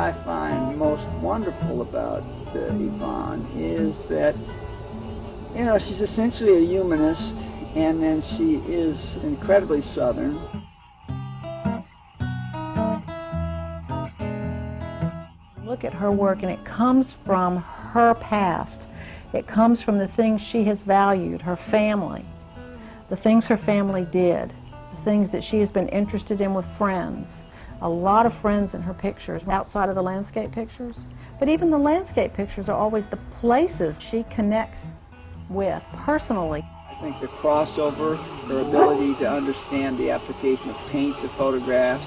I find most wonderful about Evon is that, you know, she's essentially a humanist, and then she is incredibly Southern. Look at her work, and it comes from her past. It comes from the things she has valued, her family, the things her family did, the things that she has been interested in with friends. A lot of friends in her pictures, outside of the landscape pictures. But even the landscape pictures are always the places she connects with personally. I think the crossover, her ability to understand the application of paint to photographs,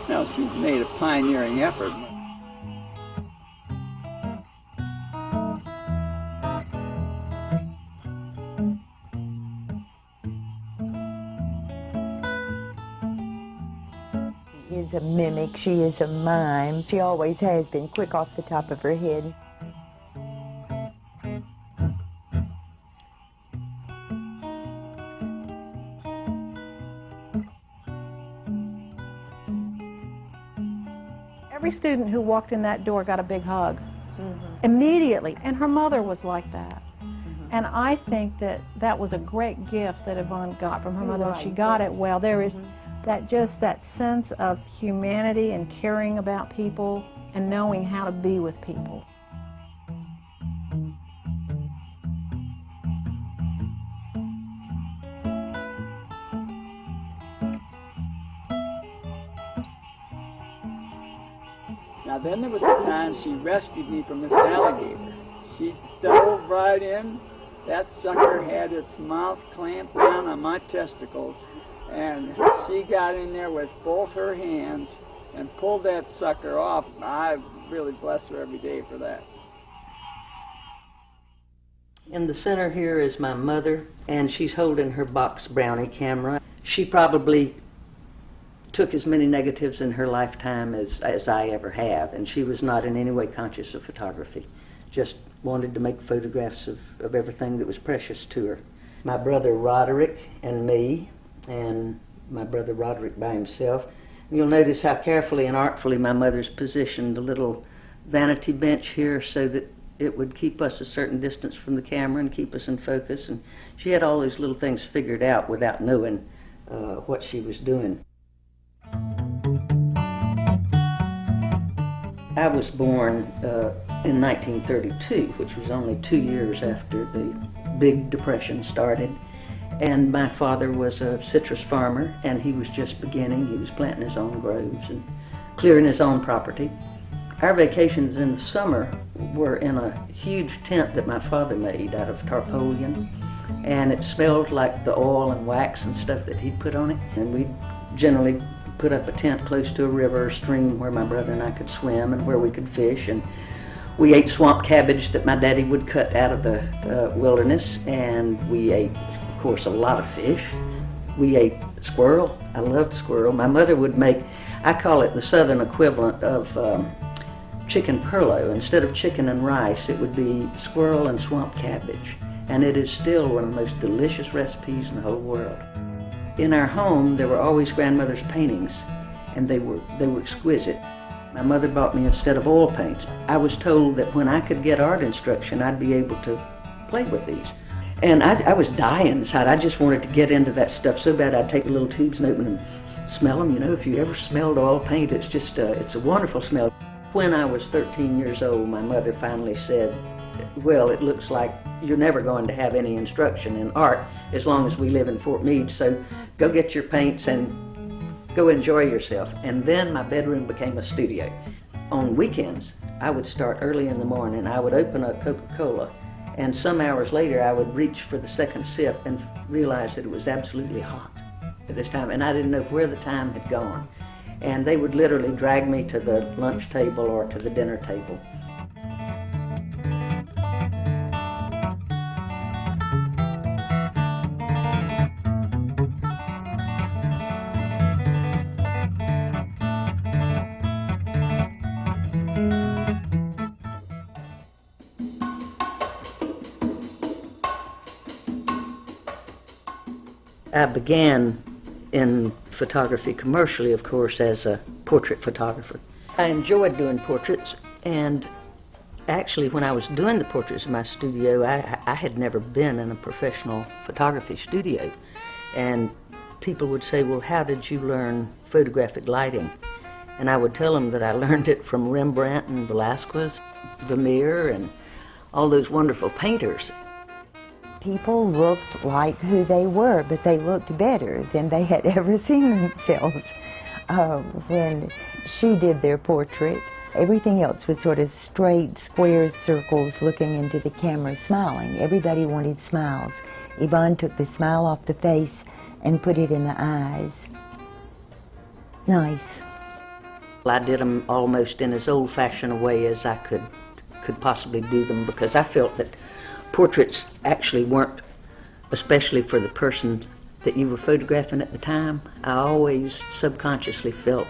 you know, she's made a pioneering effort. She is a mimic, she is a mime. She always has been, quick off the top of her head. Every student who walked in that door got a big hug, immediately, and her mother was like that. And I think that that was a great gift that Evon got from her mother, and she got it well. There is that sense of humanity and caring about people and knowing how to be with people. Now then there was a time she rescued me from this alligator. She dove right in. That sucker had its mouth clamped down on my testicles, and she got in there with both her hands and pulled that sucker off. I really bless her every day for that. In the center here is my mother, and she's holding her box brownie camera. She probably took as many negatives in her lifetime as I ever have, and she was not in any way conscious of photography. Just wanted to make photographs of everything that was precious to her. My brother Roderick and me, and my brother Roderick by himself. And you'll notice how carefully and artfully my mother's positioned the little vanity bench here so that it would keep us a certain distance from the camera and keep us in focus. And she had all these little things figured out without knowing what she was doing. I was born in 1932, which was only 2 years after the big depression started. And my father was a citrus farmer, and he was just beginning. He was planting his own groves and clearing his own property. Our vacations in the summer were in a huge tent that my father made out of tarpaulin, and it smelled like the oil and wax and stuff that he'd put on it. And we generally put up a tent close to a river or stream where my brother and I could swim and where we could fish. And we ate swamp cabbage that my daddy would cut out of the wilderness, and we ate, of course, a lot of fish. We ate squirrel. I loved squirrel. My mother would make, I call it the southern equivalent of chicken perlo. Instead of chicken and rice, it would be squirrel and swamp cabbage. And it is still one of the most delicious recipes in the whole world. In our home, there were always grandmother's paintings, and they were exquisite. My mother bought me a set of oil paints. I was told that when I could get art instruction, I'd be able to play with these. And I was dying inside. I just wanted to get into that stuff so bad I'd take the little tubes and open them and smell them. You know, if you ever smelled oil paint, it's just, it's a wonderful smell. When I was 13 years old, my mother finally said, well, it looks like you're never going to have any instruction in art as long as we live in Fort Meade, so go get your paints and go enjoy yourself. And then my bedroom became a studio. On weekends, I would start early in the morning. I would open a Coca-Cola, and some hours later I would reach for the second sip and realize that it was absolutely hot at this time, and I didn't know where the time had gone. And they would literally drag me to the lunch table or to the dinner table. I began in photography commercially, of course, as a portrait photographer. I enjoyed doing portraits, and actually when I was doing the portraits in my studio, I had never been in a professional photography studio. And people would say, well, how did you learn photographic lighting? And I would tell them that I learned it from Rembrandt and Velasquez, Vermeer, and all those wonderful painters. People looked like who they were, but they looked better than they had ever seen themselves. When she did their portrait, everything else was sort of straight, square circles looking into the camera, smiling. Everybody wanted smiles. Evon took the smile off the face and put it in the eyes. Nice. I did them almost in as old-fashioned a way as I could possibly do them, because I felt that portraits actually weren't especially for the person that you were photographing at the time. I always subconsciously felt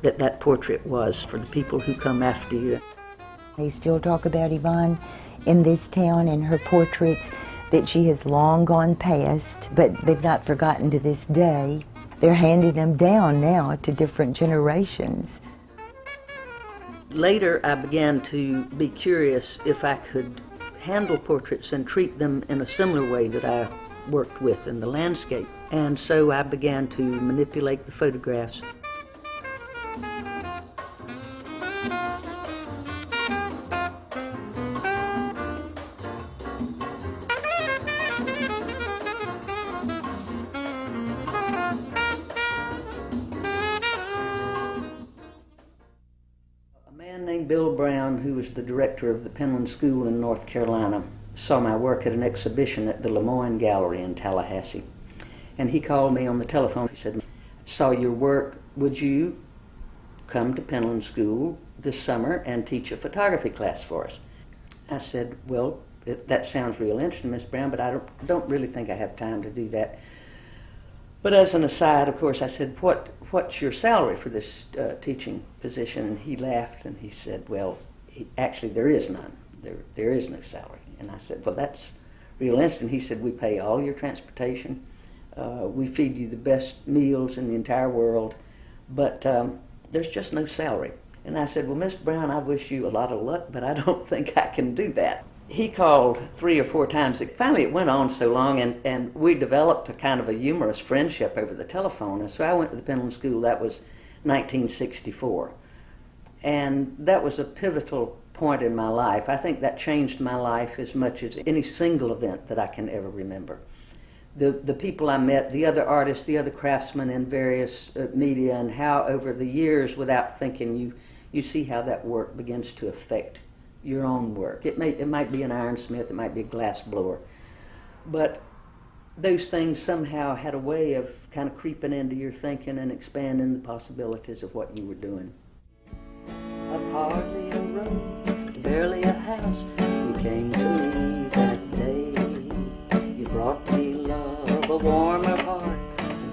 that that portrait was for the people who come after you. They still talk about Evon in this town and her portraits that she has long gone past, but they've not forgotten to this day. They're handing them down now to different generations. Later, I began to be curious if I could handle portraits and treat them in a similar way that I worked with in the landscape. And so I began to manipulate the photographs. Bill Brown, who was the director of the Penland School in North Carolina, saw my work at an exhibition at the Lemoyne Gallery in Tallahassee. And he called me on the telephone. He said, saw your work, would you come to Penland School this summer and teach a photography class for us? I said, well, that sounds real interesting, Miss Brown, but I don't really think I have time to do that. But as an aside, of course, I said, what's your salary for this teaching position? And he laughed and he said, well, actually there is none. There is no salary. And I said, well, that's real interesting. He said, we pay all your transportation. We feed you the best meals in the entire world, but there's just no salary. And I said, well, Miss Brown, I wish you a lot of luck, but I don't think I can do that. He called 3 or 4 times. Finally, it went on so long, and we developed a kind of a humorous friendship over the telephone. And so I went to the Penland School. That was 1964. And that was a pivotal point in my life. I think that changed my life as much as any single event that I can ever remember. The people I met, the other artists, the other craftsmen in various media, and how over the years, without thinking, you see how that work begins to affect your own work. It might be an ironsmith, it might be a glass blower, but those things somehow had a way of kind of creeping into your thinking and expanding the possibilities of what you were doing. I've hardly a road, barely a house. You came to me that day. You brought me love, a warmer heart,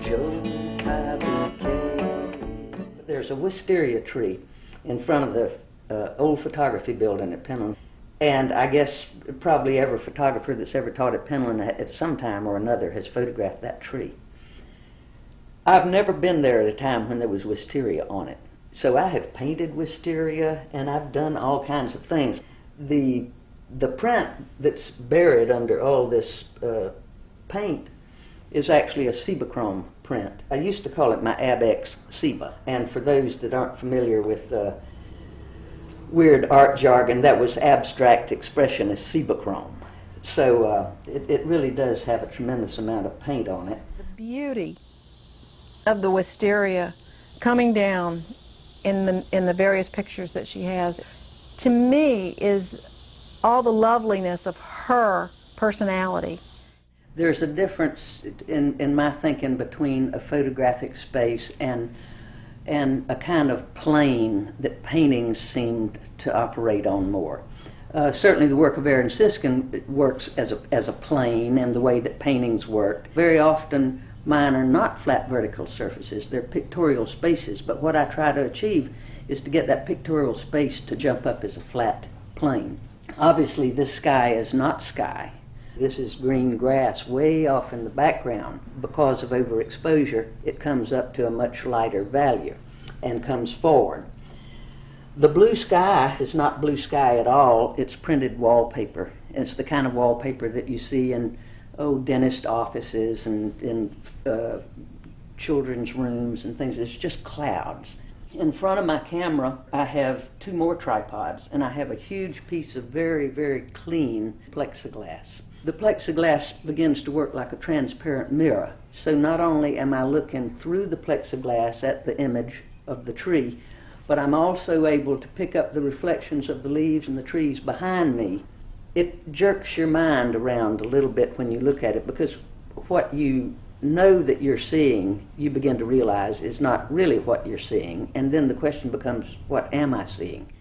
joy I became. There's a wisteria tree in front of the old photography building at Penland. And I guess probably every photographer that's ever taught at Penland at some time or another has photographed that tree. I've never been there at a time when there was wisteria on it. So I have painted wisteria and I've done all kinds of things. The print that's buried under all this paint is actually a Cibachrome print. I used to call it my Abex Ciba. And for those that aren't familiar with weird art jargon, that was abstract expressionist Cibachrome. So it really does have a tremendous amount of paint on it. The beauty of the wisteria coming down in the various pictures that she has, to me, is all the loveliness of her personality. There's a difference in my thinking between a photographic space and a kind of plane that paintings seemed to operate on more. Certainly the work of Aaron Siskin works as a plane and the way that paintings worked. Very often mine are not flat vertical surfaces, they're pictorial spaces, but what I try to achieve is to get that pictorial space to jump up as a flat plane. Obviously this sky is not sky. This is green grass way off in the background. Because of overexposure, it comes up to a much lighter value and comes forward. The blue sky is not blue sky at all. It's printed wallpaper. It's the kind of wallpaper that you see in dentist offices and in children's rooms and things. It's just clouds. In front of my camera, I have 2 more tripods, and I have a huge piece of very, very clean plexiglass. The plexiglass begins to work like a transparent mirror. So not only am I looking through the plexiglass at the image of the tree, but I'm also able to pick up the reflections of the leaves and the trees behind me. It jerks your mind around a little bit when you look at it, because what you know that you're seeing, you begin to realize is not really what you're seeing, and then the question becomes, what am I seeing?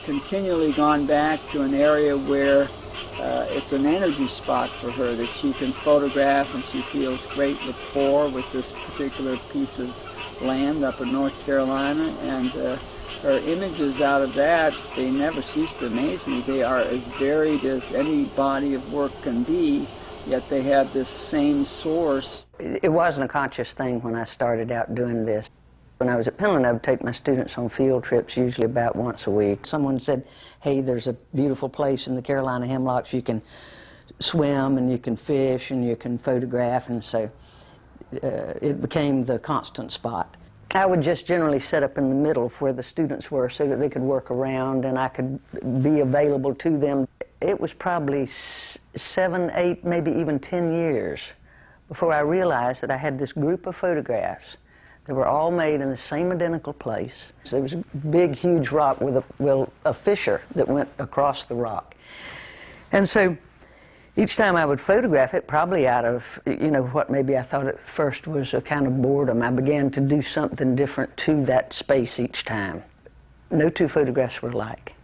Continually gone back to an area where it's an energy spot for her that she can photograph, and she feels great rapport with this particular piece of land up in North Carolina, and her images out of that, they never cease to amaze me. They are as varied as any body of work can be, yet they have this same source. It wasn't a conscious thing when I started out doing this. When I was at Penland, I would take my students on field trips, usually about once a week. Someone said, hey, there's a beautiful place in the Carolina Hemlocks. You can swim and you can fish and you can photograph, and so it became the constant spot. I would just generally set up in the middle of where the students were so that they could work around and I could be available to them. It was probably 7, 8, maybe even 10 years before I realized that I had this group of photographs. They were all made in the same identical place. So there was a big, huge rock with a fissure that went across the rock. And so each time I would photograph it, probably out of, what maybe I thought at first was a kind of boredom, I began to do something different to that space each time. No 2 photographs were alike.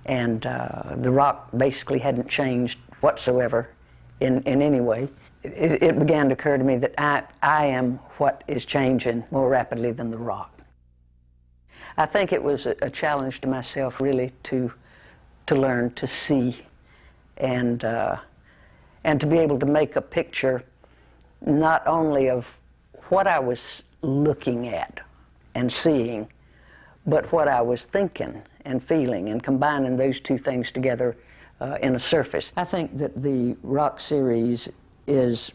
And the rock basically hadn't changed whatsoever in any way. It began to occur to me that I am what is changing more rapidly than the rock. I think it was a challenge to myself, really, to learn to see and to be able to make a picture not only of what I was looking at and seeing, but what I was thinking and feeling, and combining those 2 things together in a surface. I think that the rock series is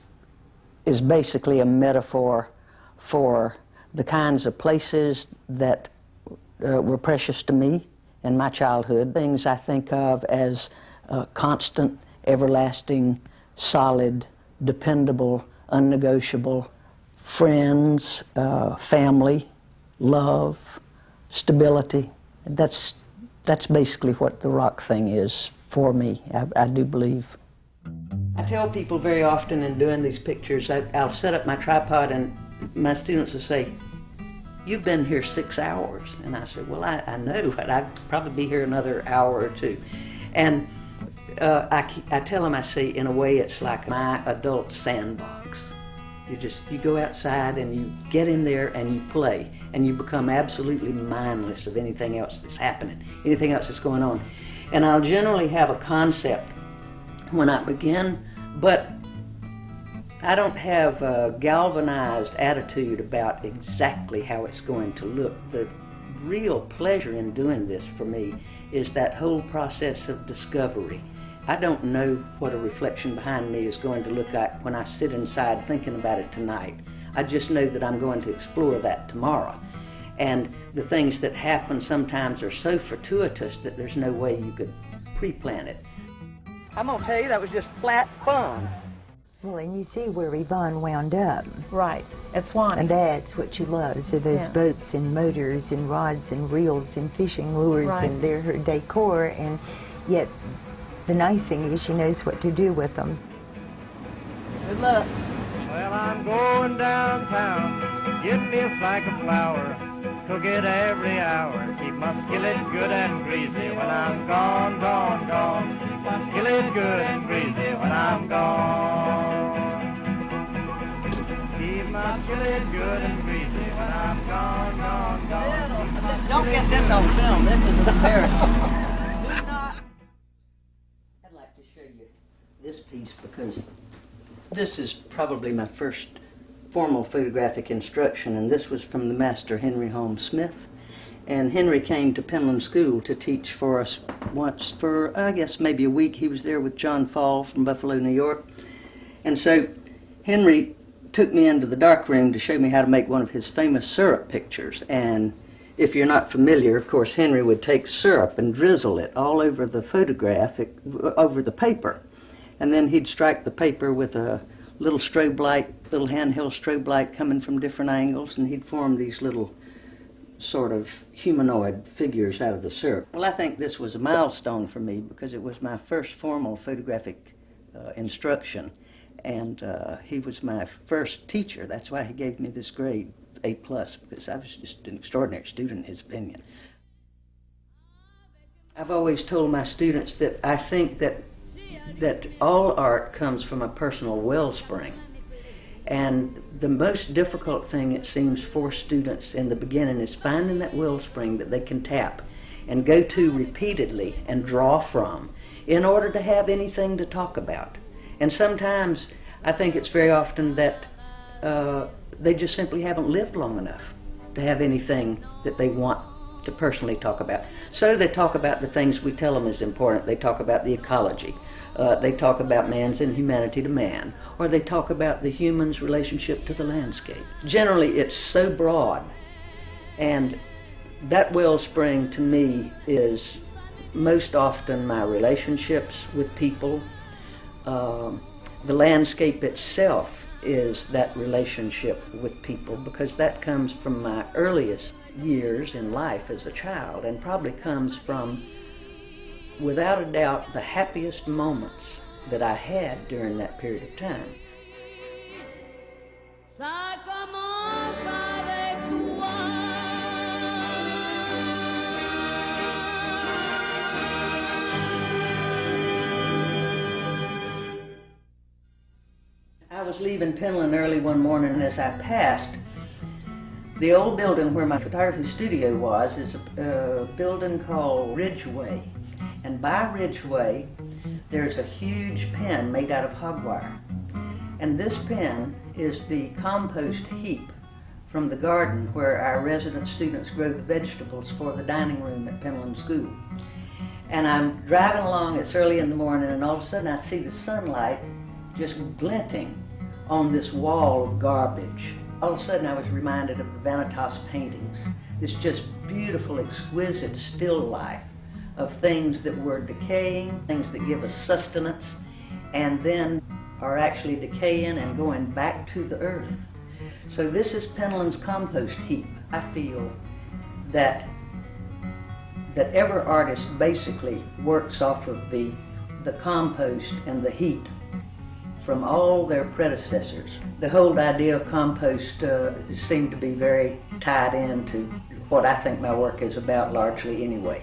basically a metaphor for the kinds of places that were precious to me in my childhood, things I think of as constant, everlasting, solid, dependable, unnegotiable, friends, family, love, stability. That's basically what the rock thing is for me, I do believe. I tell people very often in doing these pictures, I'll set up my tripod and my students will say, you've been here 6 hours. And I say, well, I know, but I'd probably be here another hour or 2. And I tell them, I say, in a way, it's like my adult sandbox. You go outside and you get in there and you play, and you become absolutely mindless of anything else that's happening, anything else that's going on. And I'll generally have a concept when I begin, but I don't have a galvanized attitude about exactly how it's going to look. The real pleasure in doing this for me is that whole process of discovery. I don't know what a reflection behind me is going to look like when I sit inside thinking about it tonight. I just know that I'm going to explore that tomorrow. And the things that happen sometimes are so fortuitous that there's no way you could pre-plan it. I'm gonna tell you, that was just flat fun. Well, and you see where Yvonne wound up. Right, at Swanee. And that's what she loves, so those Yeah. boats and motors and rods and reels and fishing lures, Right. and they're her decor, and yet the nice thing is she knows what to do with them. Good luck. Well, I'm going downtown, get me a sack of flour, cook it every hour, keep my skillet good and greasy when I'm gone, gone, gone. Keep my skillet good and greasy when I'm gone. Keep my skillet good and greasy when I'm gone, gone, gone. Don't get this on film, this is an embarrassment. I'd like to show you this piece because this is probably my first formal photographic instruction, and this was from the master Henry Holmes Smith. And Henry came to Penland School to teach for us once for, I guess, maybe a week. He was there with John Fall from Buffalo, New York. And so Henry took me into the dark room to show me how to make one of his famous syrup pictures. And if you're not familiar, of course, Henry would take syrup and drizzle it all over the photograph, over the paper. And then he'd strike the paper with a little strobe light, little handheld strobe light coming from different angles, and he'd form these little sort of humanoid figures out of the syrup. Well, I think this was a milestone for me because it was my first formal photographic instruction, and he was my first teacher. That's why he gave me this grade, A+, because I was just an extraordinary student in his opinion. I've always told my students that I think that all art comes from a personal wellspring. And the most difficult thing, it seems, for students in the beginning is finding that wellspring that they can tap and go to repeatedly and draw from in order to have anything to talk about. And sometimes I think it's very often that they just simply haven't lived long enough to have anything that they want to personally talk about. So they talk about the things we tell them is important. They talk about the ecology. They talk about man's inhumanity to man, or they talk about the human's relationship to the landscape. Generally, it's so broad, and that wellspring to me is most often my relationships with people. The landscape itself is that relationship with people because that comes from my earliest years in life as a child and probably comes from, without a doubt, the happiest moments that I had during that period of time. I was leaving Penland early one morning, and as I passed, the old building where my photography studio was is a building called Ridgeway. And by Ridgeway, there's a huge pen made out of hog wire. And this pen is the compost heap from the garden where our resident students grow the vegetables for the dining room at Penland School. And I'm driving along, it's early in the morning, and all of a sudden I see the sunlight just glinting on this wall of garbage. All of a sudden I was reminded of the Videographer paintings, this just beautiful, exquisite still life of things that were decaying, things that give us sustenance, and then are actually decaying and going back to the earth. So this is Penland's compost heap. I feel that every artist basically works off of the compost and the heat from all their predecessors. The whole idea of compost seemed to be very tied into what I think my work is about largely anyway.